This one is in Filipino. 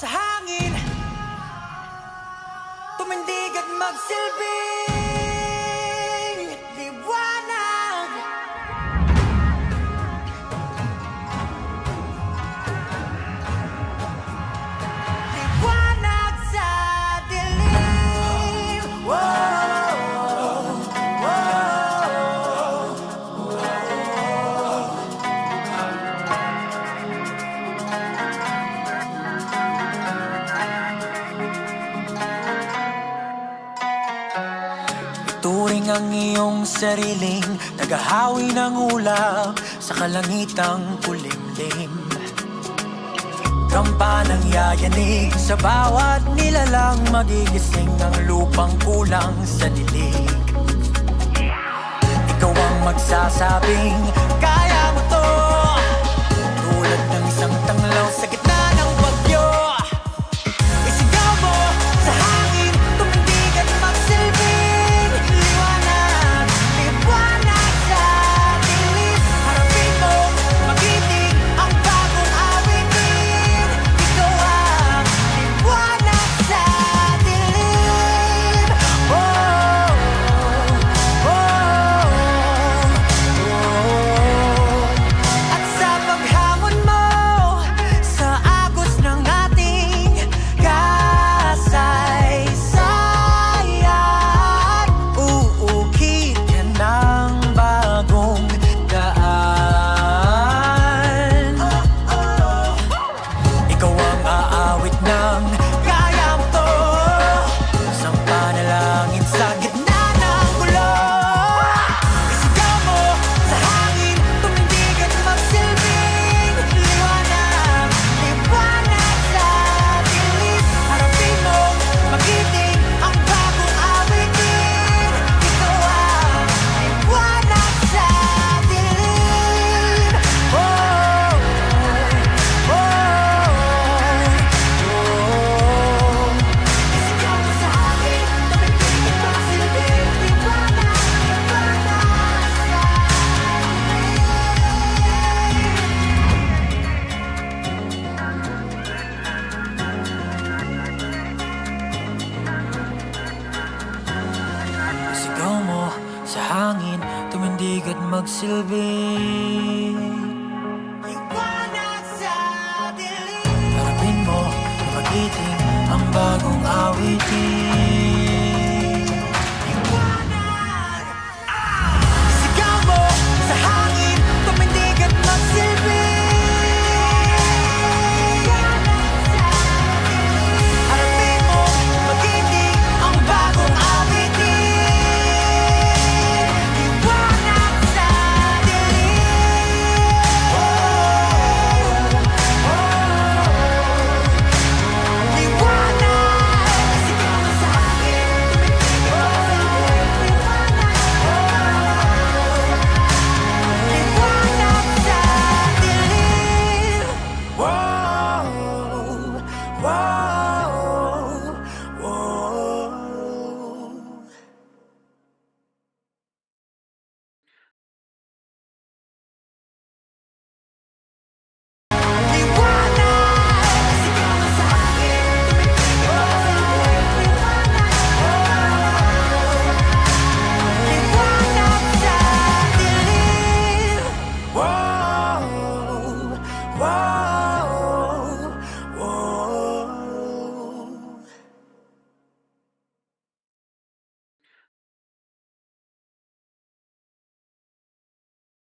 sa hangin, tumindig at magsilbing liwanag. Liwanag sa dilim. Turing ang iyong sariling naghahawi ng ulap sa kalangitang kulimlim. Kampanang yayanig sa bawat nilalang, magigising ang lupang kulang sa dilig. Ikaw ang magsasabing kaya mo to, tulad ng isang tanglaw sa gitna ng bagyo. Isigaw mo sa hangin, tumindig at magsilbing liwanag. Liwanag sa dilim, harapin mo, magiting ang bagong awitin. Ikaw ang liwanag sa dilim. Oh, oh, oh. At sa paghamon mo sa agos ng ating kasaysayan, uukit ka ng bagong daan. Ikaw ang aawit ng kaya mo to, isang panalangin sa gitna ng gulo. Isigaw mo sa hangin, tumindig at magsilbing liwanag. Liwanag sa dilim, harapin mo, magiting ang bagong awitin. Ikaw ang liwanag sa dilim. Oh, oh, oh. Isigaw mo sa hangin, tumindig at magsilbing liwanag. Liwanag sa Sigaw mo sa hangin, tumindig at magsilbing liwanag sa dilim. Harapin mo, magiting ang bagong awitin.